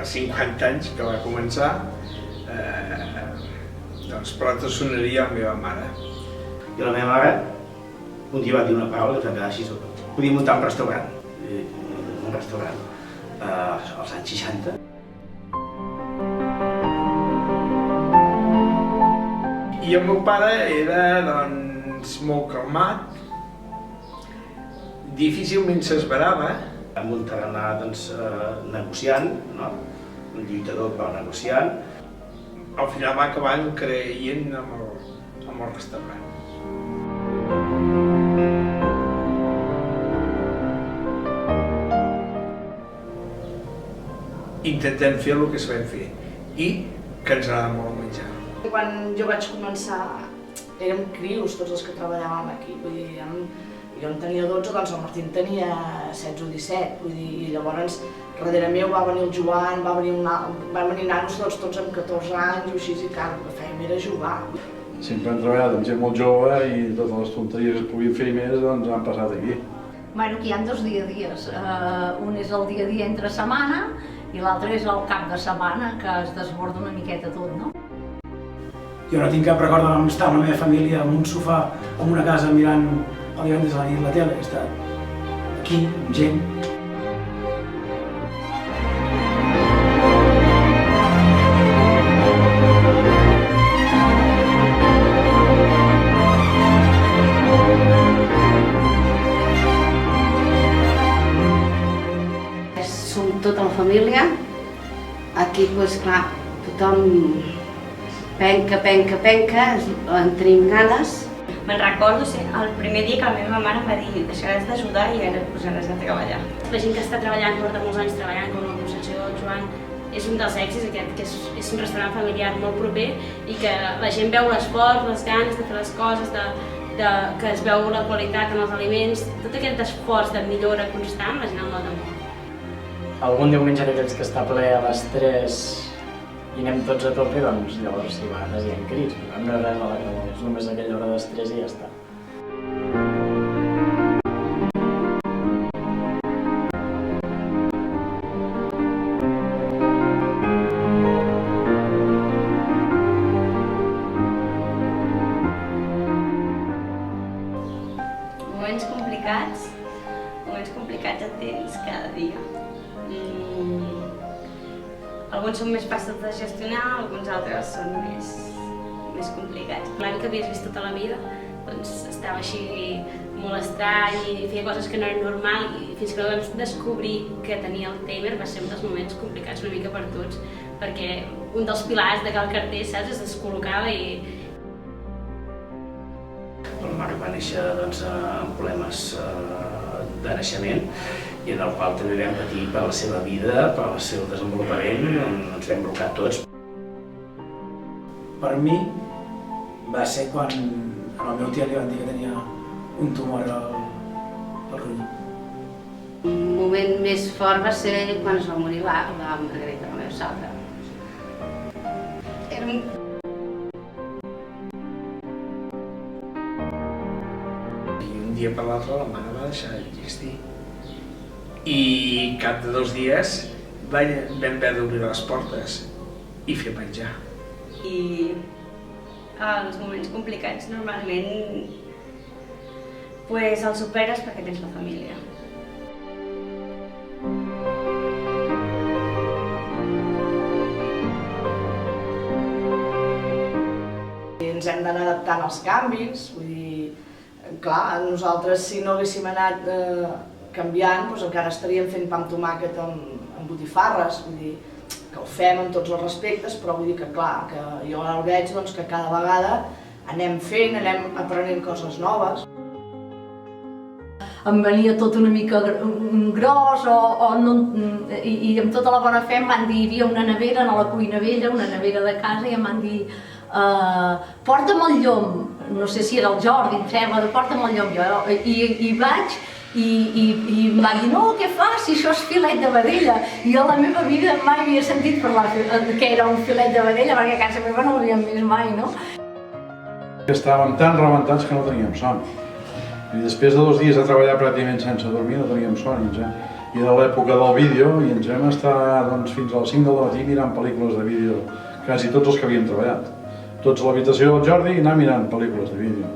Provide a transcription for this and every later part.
50 anys que va començar, doncs plata soneria a la meva mare. I la meva mare un dia va dir una paraula que es va quedar així sota. Podia muntar un restaurant, als anys 60. I el meu pare era, doncs, molt calmat, difícilment s'esverava. Vam un tarannà, doncs, negociant, no? Un lluitador que va negociant. Al final va acabar creient amb el restaurant. Intentem fer el que sabem fer i que ens agrada molt el menjar. Quan jo vaig començar, érem crios tots els que treballàvem aquí. Vull dir, jo en tenia 12, doncs el Martí en tenia 16 o 17. Vull dir, i llavors, darrere meu va venir el Joan, van venir nanos tots amb 14 anys o així, i clar, el que fèiem era jugar. Sempre hem treballat amb gent molt jove i totes les tonteries que es puguin fer més doncs han passat aquí. Bueno, que hi ha dos dia a dies. Un és el dia a dia entre setmana i l'altre és el cap de setmana, que es desborda una miqueta tot, no? Jo no tinc cap record d'estar amb la meva família en un sofà, en una casa, mirant el divendres a la nit la tele. He estat aquí, amb gent. Som tota la família. Aquí, doncs, clar, tothom penca, en tenim ganes. Me'n recordo el primer dia que la meva mare em va dir deixaràs d'ajudar i ara posaràs a treballar. La gent que està treballant, porta molts anys treballant, com la Concepció, el Joan, és un dels èxits aquest, que és un restaurant familiar molt proper i que la gent veu l'esforç, les ganes de fer les coses, que es veu la qualitat en els aliments, tot aquest esforç de millora constant, la gent el nota molt. Algun diumenge d'aquells que està ple a les 3 i anem tots a tope, doncs llavors sí, a vegades hi ha crits, però no és res de la que és només aquella hora d'estrès i ja està. Moments complicats et tens cada dia. Alguns són més fàcils de gestionar, alguns altres són més complicats. L'any que havies vist tota la vida, doncs estava així molt estrany i feia coses que no eren normal i fins que no vam descobrir que tenia Alzheimer va ser un dels moments complicats una mica per tots, perquè un dels pilars de Cal Carter, saps, es descol·locava i... La mare va néixer amb problemes de naixement i en el qual també vam patir per la seva vida, per el seu desenvolupament, ens vam blocar tots. Per mi va ser quan al meu tiet li van dir que tenia un tumor al ronyó. Un moment més fort va ser quan es va morir la Margarita, la meva sogra. I un dia per l'altre la mare va deixar d'existir. I cap de 2 dies vam haver d'obrir les portes i fer menjar. I els moments complicats normalment els superes perquè tens la família. Ens hem d'anar adaptant als canvis, vull dir, clar, nosaltres si no haguéssim anat canviant, doncs encara estaríem fent pa amb tomàquet amb botifarres, vull dir, que ho fem amb tots els respectes, però vull dir que clar, que jo ara el veig que cada vegada anem fent, anem aprenent coses noves. Em venia tot una mica gros i amb tota la bona fe em van dir, hi havia una nevera a la cuina vella, una nevera de casa, i em van dir porta'm el llom, no sé si era el Jordi, em sembla, porta'm el llom, i vaig i em va dir, no, què fas, si això és filet de vedella. Jo a la meva vida mai havia sentit parlar que era un filet de vedella, perquè a casa meva no l'havíem vist mai, no? Estàvem tan rebentats que no teníem son. I després de 2 dies de treballar pràcticament sense dormir no teníem son. I i de l'època del vídeo, i ens vam estar fins a les 5 del matí mirant pel·lícules de vídeo, quasi tots els que havíem treballat. Tots a l'habitació del Jordi i anar mirant pel·lícules de vídeo.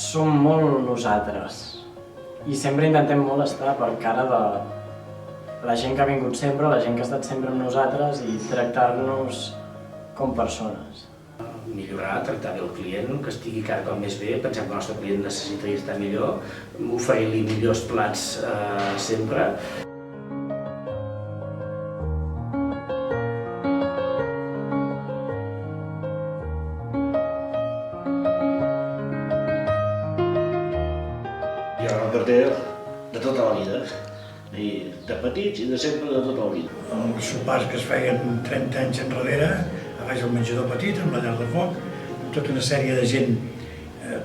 Som molt nosaltres i sempre intentem molt estar per cara de la gent que ha vingut sempre, la gent que ha estat sempre amb nosaltres i tractar-nos com persones. Millorar, tractar bé el client, que estigui cada cop més bé, pensem que el nostre client necessita estar millor, oferir-li millors plats sempre. Jo era el carter de tota la vida, de petits i de sempre de tota la vida. Els sopars que es feien 30 anys enrere, a baix del menjador petit, amb la llar de foc, amb tota una sèrie de gent,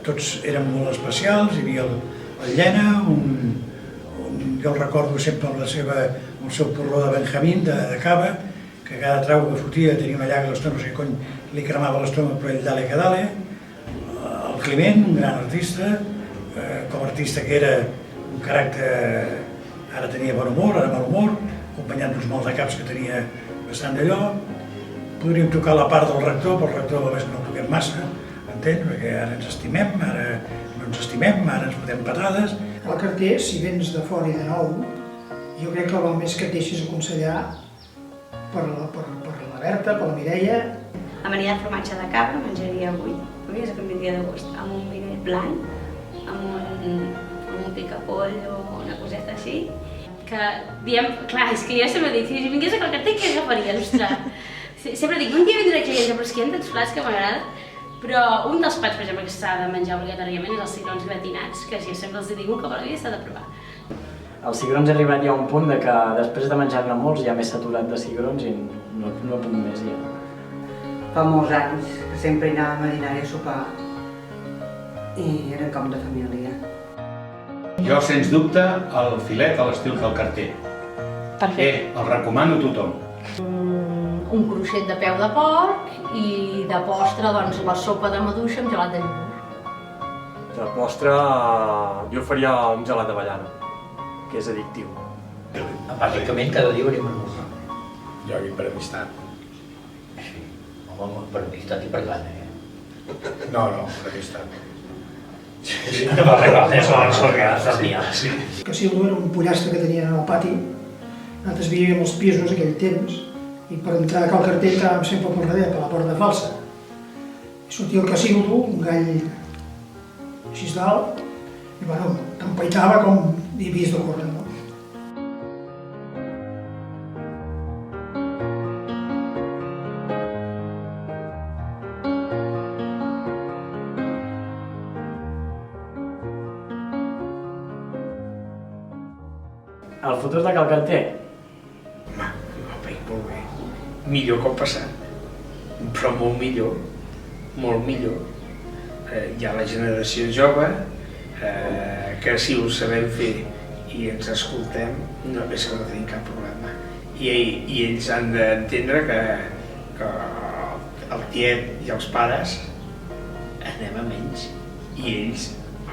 tots eren molt especials, hi havia el Llena, jo el recordo sempre amb el seu porró de Benjamín, de cava, que cada trau que fotia tenia una llaga a l'estómac, no sé cony li cremava l'estómac, però ell dale que dale. El Climent, un gran artista, com a artista que era un caràcter, ara tenia bon humor, ara mal humor, acompanyant uns maldecaps que tenia bastant d'allò. Podríem tocar la part del rector, però el rector a vegades no el toquem massa, entens? Perquè ara ens estimem, ara no ens estimem, ara ens fotem patades. El carter, si vens de fora i de nou, jo crec que el més que et deixis aconsellar per la Berta, per la Mireia. Amanida de formatge de cabra menjaria avui, és que em vindria de gust, amb un vinet blanc, amb un picapoll o una coseta així. Que diem, clar, és que jo sempre dic, si vingués a Calcater, què agafaria? Ostres! Sempre dic, un dia vindré clients, però és que hi ha tants plats que m'agraden. Però un dels plats, per exemple, que s'ha de menjar obligatòriament és els cigrons gratinats, que jo sempre els dic un cop a la vida s'ha de provar. Els cigrons ha arribat ja a un punt que després de menjar-ne molts ja m'he saturat de cigrons i no puc més ja. Fa molts anys que sempre hi anàvem a dinar i a sopar i eren com de família. Jo, sens dubte, el filet a l'estil Calcater. Perfecte. El recomano a tothom. Un cruixet de peu de porc i de postre doncs la sopa de maduixa amb gelat de iogurt. De postre jo faria un gelat d'avellana, que és addictiu. Bàsicament cada dia venim a almorzar. Jo aquí per amistat. Sí, home, per amistat i per gana, No, per amistat. Sí, que va arribar més o menys Que Sildo era un pollastre que tenien al pati. Nosaltres vivíem als pisos aquell temps i per entrar a Calcater entràvem sempre pel darrere, per la porta falsa. I sortia el Casildo, un gall així dalt, i bueno, t'empaitava com hi havies de córrer, no? El futur de Calcater? Molt bé. Millor que el passat, però molt millor, molt millor. Hi ha la generació jove que si ho sabem fer i ens escoltem, no és que no tenim cap problema. I ells han d'entendre que el tiet i els pares anem a menys i ells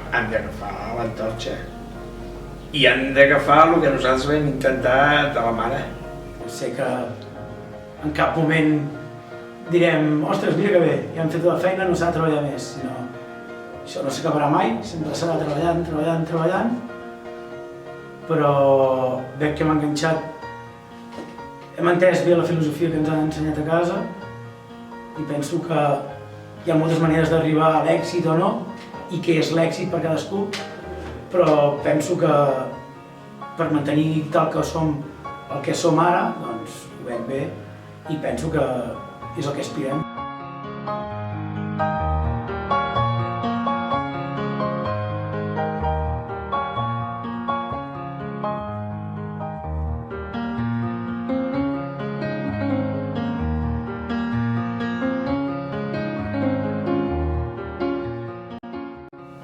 han d'agafar l'antorxa i han d'agafar el que nosaltres vam intentar de la mare. Sé que en cap moment direm, ostres, mira que bé, ja hem fet la feina, no s'ha de treballar més, sinó això no s'acabarà mai, sempre s'ha de treballant, però veig que m'ha enganxat, hem entès bé la filosofia que ens han ensenyat a casa i penso que hi ha moltes maneres d'arribar a l'èxit o no i què és l'èxit per cadascú, però penso que per mantenir tal que som el que som ara, doncs ho veig bé i penso que és el que aspirem.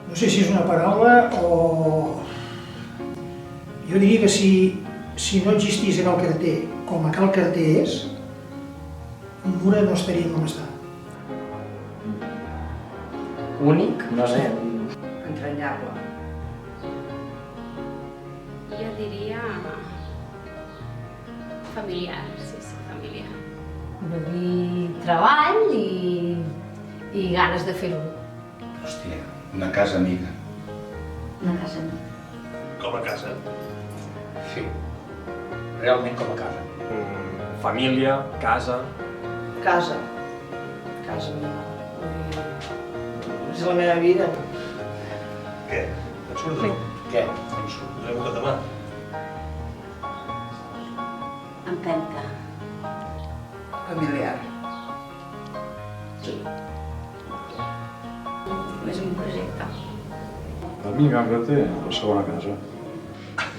No sé si és una paraula o... Jo diria que si no existís a Calcater com a Calcater és, Mura no estaria com està. Únic? No sé. Entranyable. Jo diria familiar, sí, familiar. Vull dir, treball i ganes de fer-ho. Hòstia, una casa amiga. Una casa amiga. Com a casa. Sí, realment com a casa. Família, casa... Casa. Casa meva. És la meva vida. Què? Et surt de tot? Què? Em surt de boca de mà. Empenta. Familiar. Sí. És un projecte. Per mi Gambra té la segona casa.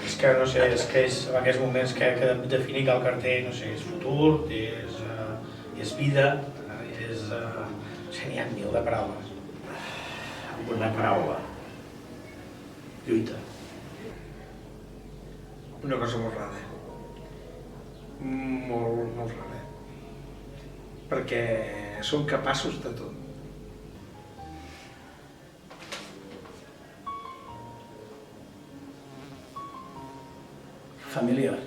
És que, no sé, és que és en aquests moments que definir que el carter, no sé, és futur, és vida, és... n'hi ha mil de paraules. Amb una paraula. Lluita. Una cosa molt rara. Molt rara. Perquè són capaços de tot. Familiar.